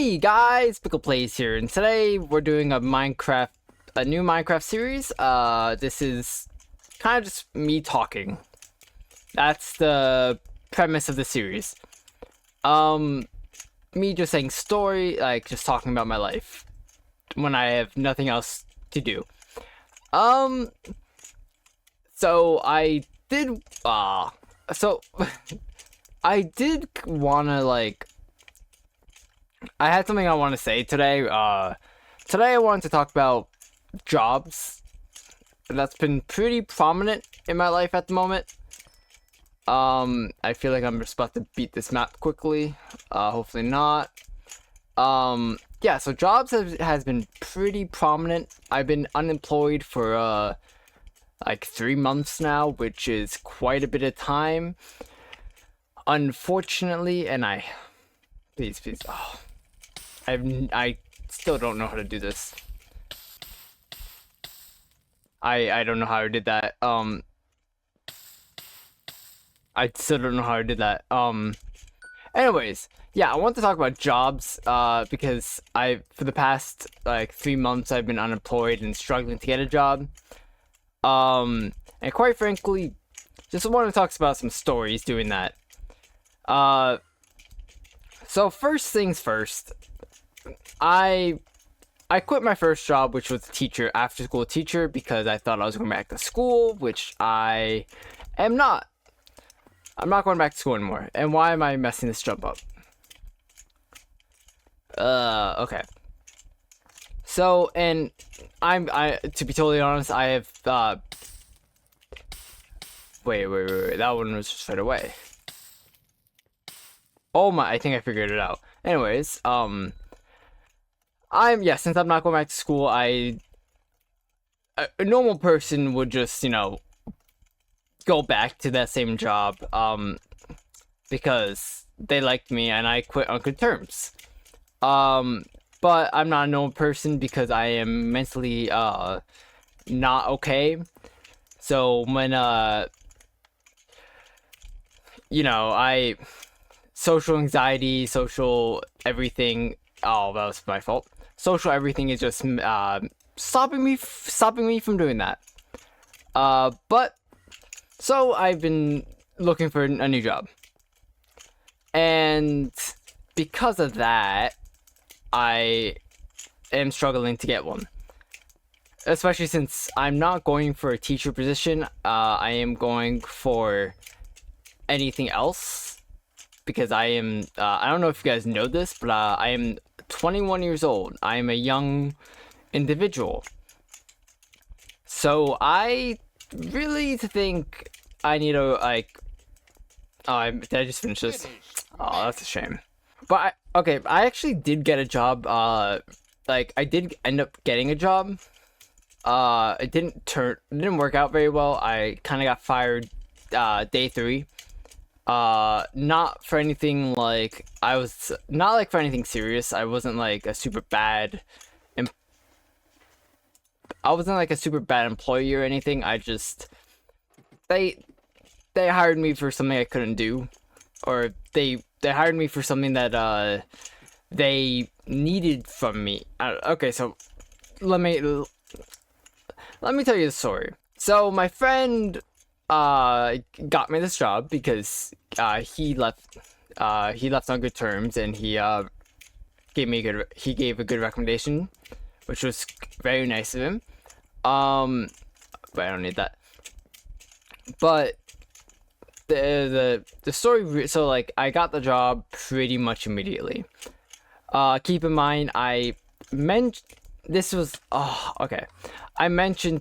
Hey guys, Bikle plays here, and today we're doing a new Minecraft series. This is kind of just me talking. That's the premise of the series. Me just saying story, like just talking about my life when I have nothing else to do. So I did, I did wanna I had something I want to say today. Today I wanted to talk about jobs. That's been pretty prominent in my life at the moment. I feel like I'm just about to beat this map quickly. Hopefully not. Yeah, so jobs has been pretty prominent. I've been unemployed for, like 3 months now, which is quite a bit of time. Unfortunately, and please, oh. I still don't know how to do this. I don't know how I did that. I still don't know how I did that. Anyways, yeah, I want to talk about jobs, because for the past, 3 months, I've been unemployed and struggling to get a job. And quite frankly, just want to talk about some stories doing that. So first things first, I quit my first job, which was a teacher, after school teacher, because I thought I was going back to school, which I am not. I'm not going back to school anymore. And why am I messing this jump up? Okay. So, and to be totally honest, I have, wait, that one was just right away. Oh my, I think I figured it out. Anyways, since I'm not going back to school, a normal person would just, go back to that same job, because they liked me and I quit on good terms. But I'm not a normal person because I am mentally, not okay. So when, social anxiety, social everything. Oh, that was my fault. Social everything is just stopping me from doing that. But so I've been looking for a new job, and because of that, I am struggling to get one. Especially since I'm not going for a teacher position. I am going for anything else. Because I am, I don't know if you guys know this, but I am 21 years old. I am a young individual. So I really think I need to, did I just finish this? Oh, that's a shame. But, I actually did get a job, I did end up getting a job. It didn't work out very well. I kind of got fired, day 3. Not for anything for anything serious. I wasn't like a super bad employee or anything. I just, they hired me for something I couldn't do, or they hired me for something that, they needed from me. Okay, so let me tell you the story. So my friend, got me this job because he left on good terms, and he gave a good recommendation, which was very nice of him. But I don't need that. But the story, so I got the job pretty much immediately. Keep in mind, I mentioned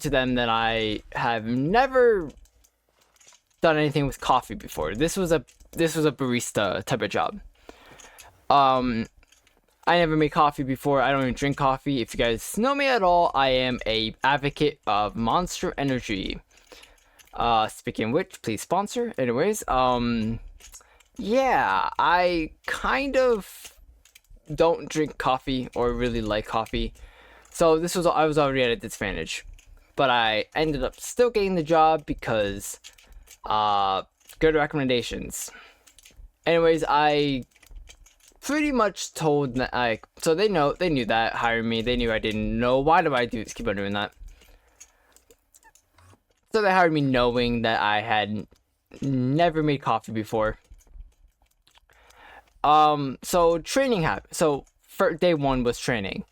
to them that I have never done anything with coffee before. This was a barista type of job. I never made coffee before. I don't even drink coffee. If you guys know me at all, I am a advocate of Monster Energy. Speaking of which, please sponsor. Anyways, yeah, I kind of don't drink coffee or really like coffee. So I was already at a disadvantage. But I ended up still getting the job because good recommendations. Anyways, I pretty much told that, like, so they knew that hiring me. They knew I didn't know. Why do I keep on doing that? So they hired me knowing that I had never made coffee before. So training happened. So for day one was training,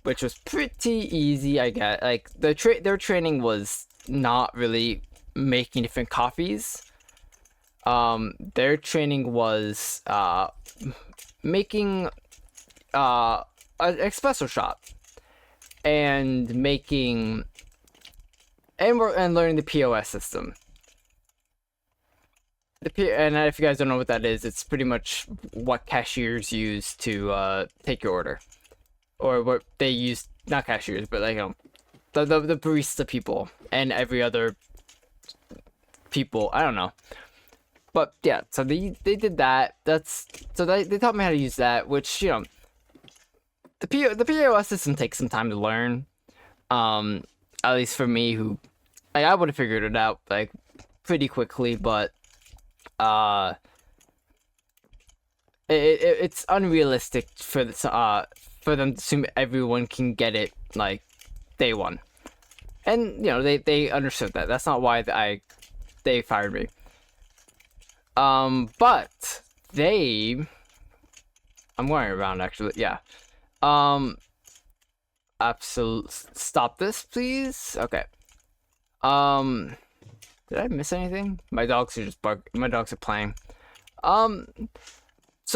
which was pretty easy. I get like their training was not really making different coffees. Their training was making an espresso shot and making and learning the POS system. And if you guys don't know what that is, it's pretty much what cashiers use to take your order, or what they use. Not cashiers, but like the barista people and every other people. I don't know. But yeah, so they did that. They taught me how to use that, which, you know, the POS system takes some time to learn. At least for me, who like I would have figured it out like pretty quickly, but it's unrealistic for them to assume everyone can get it like day one. And you know, they understood that. That's not why they fired me. But I'm going around actually, yeah. Absolute, stop this, please. Okay. Did I miss anything? My dogs are just my dogs are playing. So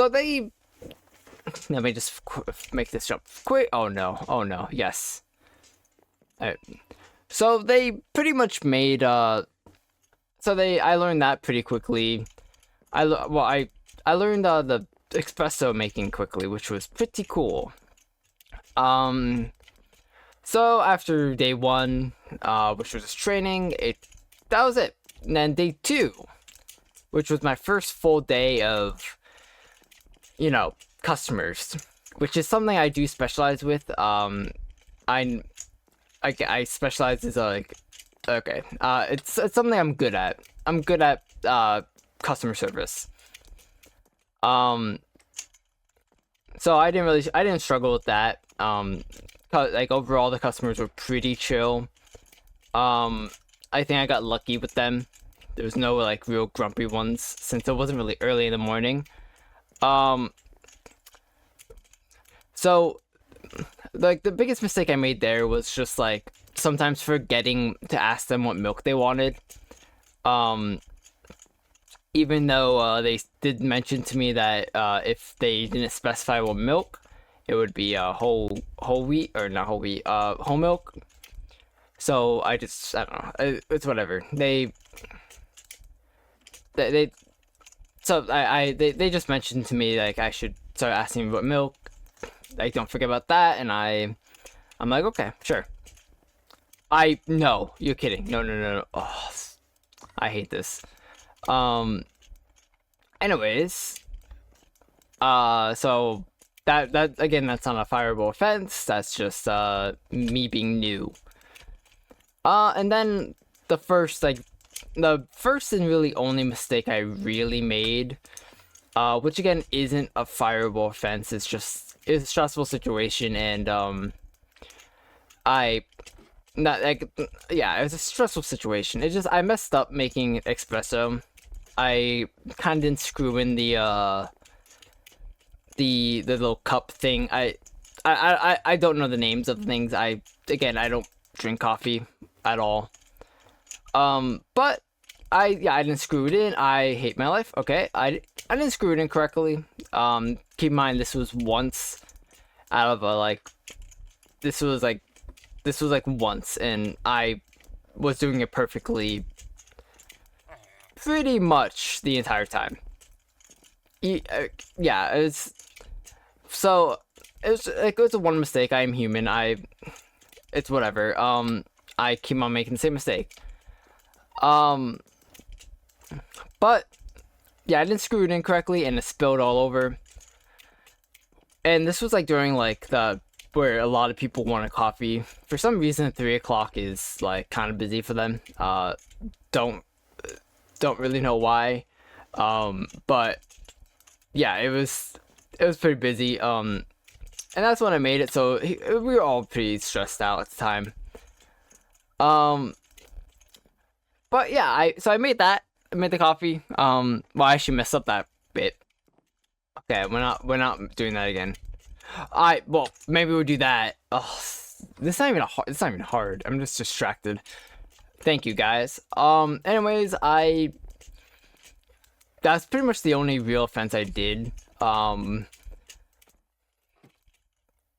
they, let me just make this jump quick. Oh no, yes. Alright. So they pretty much made, I learned that pretty quickly. I learned the espresso making quickly, which was pretty cool. So after day one, which was training, that was it. And then day two, which was my first full day of, you know, customers, which is something I do specialize with. I specialize as like, okay, it's something I'm good at. I'm good at customer service. So I didn't struggle with that. Like overall the customers were pretty chill. I think I got lucky with them. There was no like real grumpy ones since it wasn't really early in the morning. So like the biggest mistake I made there was just like sometimes forgetting to ask them what milk they wanted. Even though they did mention to me that if they didn't specify what milk, it would be whole wheat, or not whole wheat, whole milk. So I don't know, it's whatever. They just mentioned to me like I should start asking about milk. Like, don't forget about that, and I'm like, okay, sure. No, you're kidding. No. Oh, I hate this. Anyways, so that again, that's not a fireable offense. That's just me being new. And then the first and really only mistake I really made, which again isn't a fireable offense. It's a stressful situation, and it was a stressful situation. It's just I messed up making espresso. I kind of didn't screw in the little cup thing. I don't know the names of things. I don't drink coffee at all. But I didn't screw it in. I hate my life. Okay, I didn't screw it in correctly. Keep in mind this was once out of this was once, and I was doing it perfectly pretty much the entire time. It was a one mistake. I am human. It's whatever. I keep on making the same mistake. But yeah, I didn't screw it in correctly, and it spilled all over. And this was like during like where a lot of people want a coffee. For some reason, 3 o'clock is like kind of busy for them. Don't really know why. But yeah, it was it was pretty busy. And that's when I made it. So we were all pretty stressed out at the time. But yeah, I made that. I made the coffee. Well, I actually messed up that bit. Okay, we're not doing that again. Well, maybe we'll do that. Oh, this is not even it's not even hard. I'm just distracted. Thank you guys. Anyways, that's pretty much the only real offense I did. Again,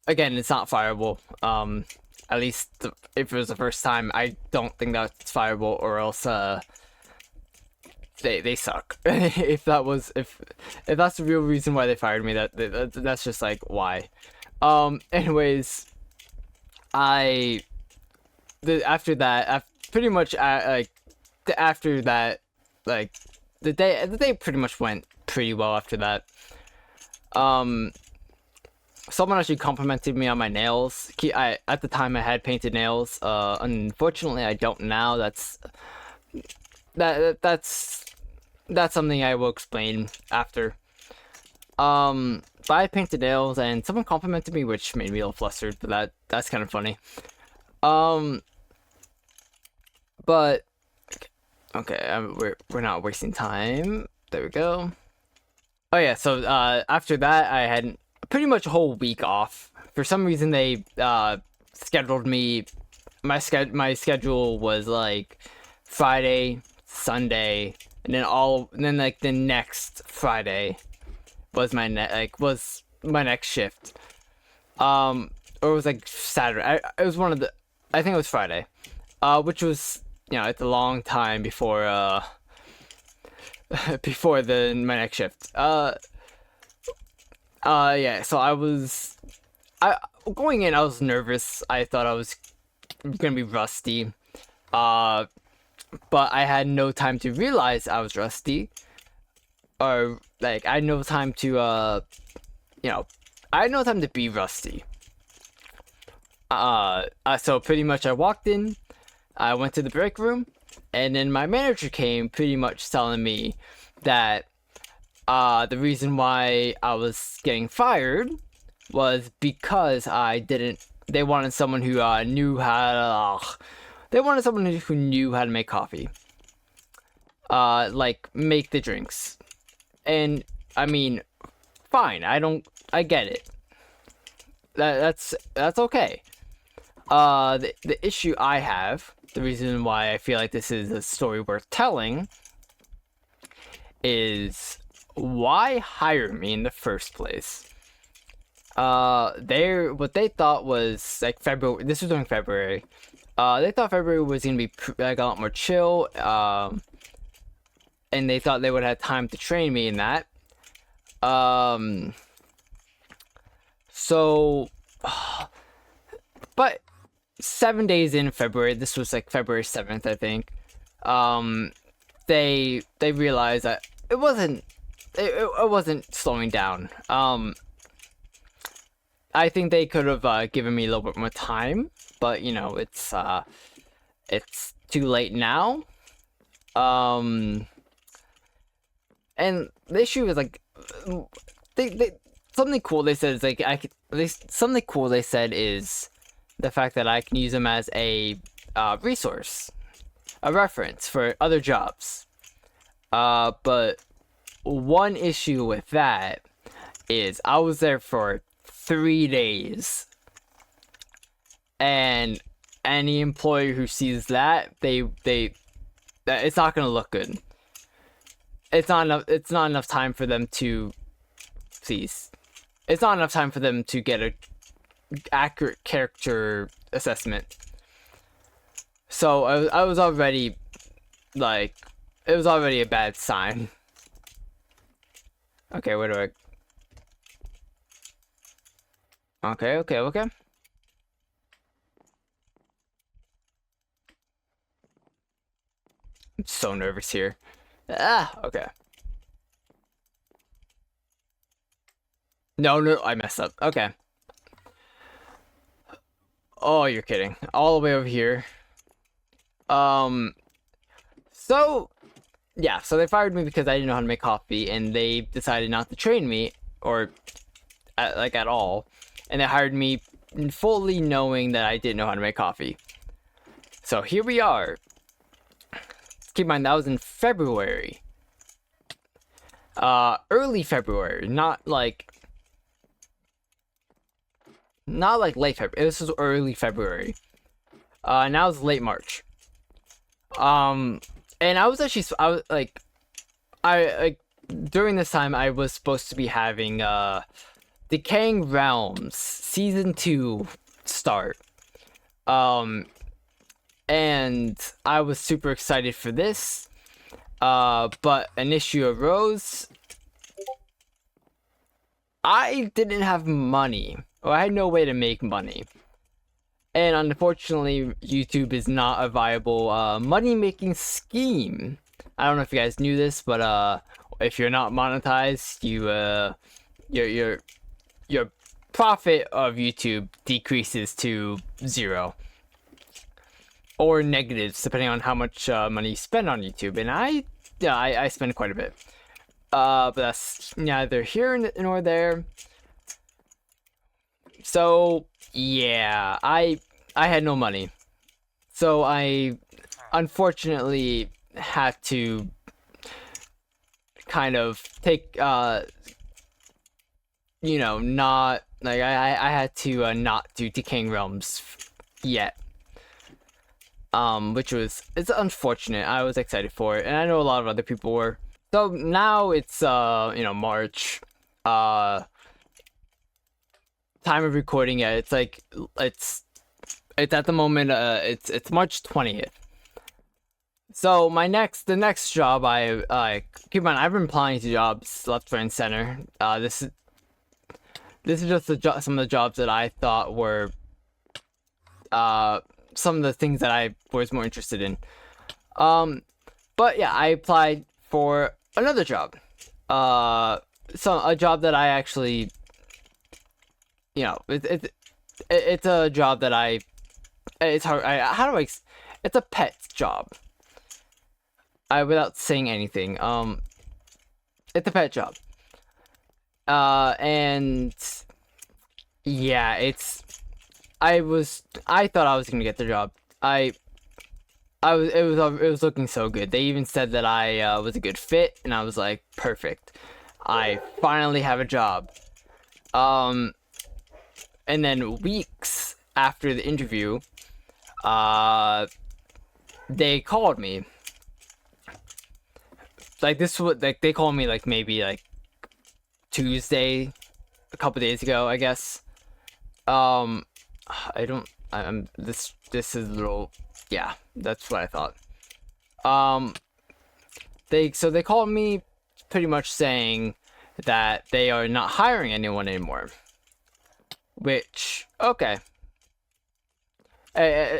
it's not fireable. At least if it was the first time, I don't think that's fireable, or else they suck. if that's the real reason why they fired me, that's just like why. Anyways, after that, pretty much after that, like the day pretty much went pretty well after that. Someone actually complimented me on my nails. At the time I had painted nails. Unfortunately I don't now. That's something I will explain after. But I painted nails and someone complimented me, which made me a little flustered, but that's kind of funny. But okay, we're not wasting time. There we go. Oh yeah, so after that I had pretty much a whole week off. For some reason they scheduled me. My schedule was like Friday, Sunday, and then like the next Friday was my next shift. Or it was like Saturday. It was one of the. I think it was Friday, which was, you know, it's a long time before before my next shift. Yeah. So going in, I was nervous. I thought I was gonna be rusty. But I had no time to realize I was rusty. Or like I had no time to you know, I had no time to be rusty. So pretty much I walked in, I went to the break room, and then my manager came pretty much telling me that the reason why I was getting fired was because they wanted someone who knew how to make coffee. Like make the drinks. And I mean, fine, I get it. That's okay. The issue I have, the reason why I feel like this is a story worth telling, is why hire me in the first place? What they thought was like February. This was during February. They thought February was gonna be like a lot more chill. And they thought they would have time to train me in that. So, but 7 days in February, this was like February 7th, I think. They realized that it wasn't slowing down. I think they could have given me a little bit more time, but you know, it's too late now. And the issue is like something cool they said is like something cool they said is the fact that I can use them as a resource, a reference for other jobs. But one issue with that is I was there for 3 days, and any employer who sees that, it's not gonna look good. It's not enough time for them to It's not enough time for them to get a accurate character assessment. So I was already like, it was already a bad sign. Okay, where do I? Okay. I'm so nervous here. Okay. No, I messed up. Okay. Oh, you're kidding. All the way over here. So, yeah, so they fired me because I didn't know how to make coffee, and they decided not to train me, or at all, and they hired me fully knowing that I didn't know how to make coffee. So here we are. Keep in mind that was in February. Early February, not like late February. This was early February. Now it's late March. And I was during this time I was supposed to be having Decaying Realms Season 2 start. And I was super excited for this. But an issue arose. I didn't have money, or I had no way to make money. And unfortunately, YouTube is not a viable money-making scheme. I don't know if you guys knew this, but if you're not monetized, your profit of YouTube decreases to 0 or negatives, depending on how much money you spend on YouTube. And I spend quite a bit. But that's neither here nor there. So yeah, I had no money, so I unfortunately had to kind of take not like I had to not do Decaying Realms yet, which it's unfortunate. I was excited for it, and I know a lot of other people were. So now it's March. Time of recording, yeah, it's at the moment it's March 20th. So the next job I keep in mind, I've been applying to jobs left, right, and center. This is just some of the jobs that I thought were some of the things that I was more interested in. But yeah, I applied for another job. A job that I actually, it's a job that it's hard. It's a pet job. Without saying anything, it's a pet job. And yeah, I thought I was gonna get the job. It was looking so good. They even said that I was a good fit, and I was like, perfect. I finally have a job. And then weeks after the interview, they called me. They called me maybe Tuesday, a couple days ago, I guess. This is a little, yeah, that's what I thought. They called me pretty much saying that they are not hiring anyone anymore. Which, okay.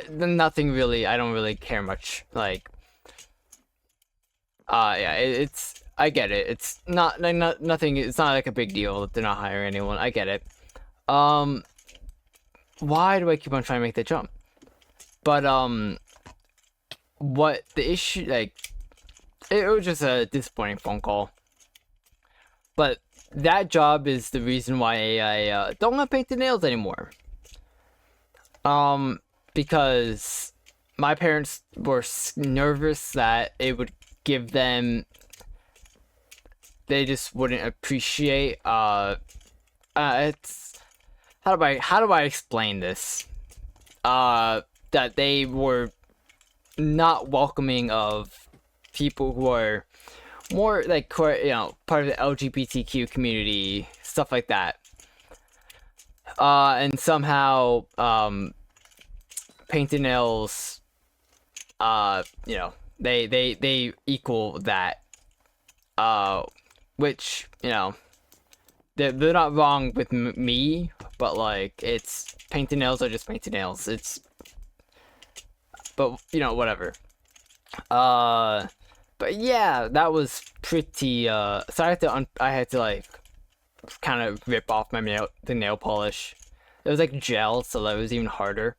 Nothing really, I don't really care much, yeah, I get it. It's not nothing, it's not like a big deal that they're not hiring anyone. I get it. Why do I keep on trying to make the jump? But, what the issue, it was just a disappointing phone call. But that job is the reason why I don't want to paint the nails anymore. Because my parents were nervous that it would give them, they just wouldn't appreciate, it's, how do I explain this? That they were not welcoming of people who are more part of the LGBTQ community, stuff like that. And somehow, painted nails, they equal that. Which, they're not wrong with me, but it's painted nails are just painted nails. But whatever. But yeah, that was pretty. So I had to kind of rip off the nail polish. It was gel, so that was even harder.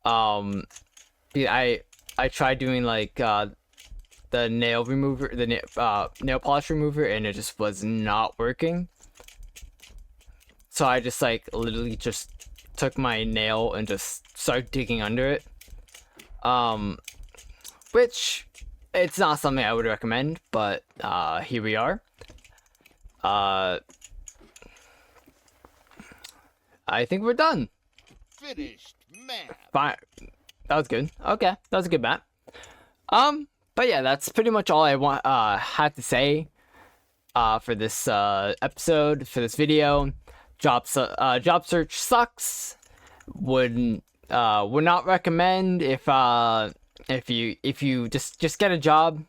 I tried doing the nail remover, nail polish remover, and it just was not working. So I just like literally just took my nail and just started digging under it. Which it's not something I would recommend, but here we are. I think we're done. Finished map. Fine. That was good. Okay, that was a good map. But yeah, that's pretty much all I had to say for this episode, for this video. Job search sucks. Would not recommend if you just get a job.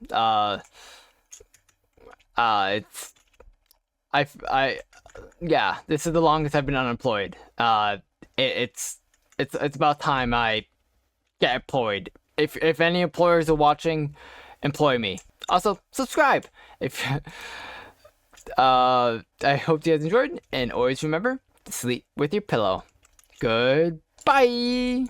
Yeah, this is the longest I've been unemployed. It's about time I get employed. If any employers are watching, employ me. Also, subscribe. If I hope you guys enjoyed, and always remember to sleep with your pillow. Goodbye.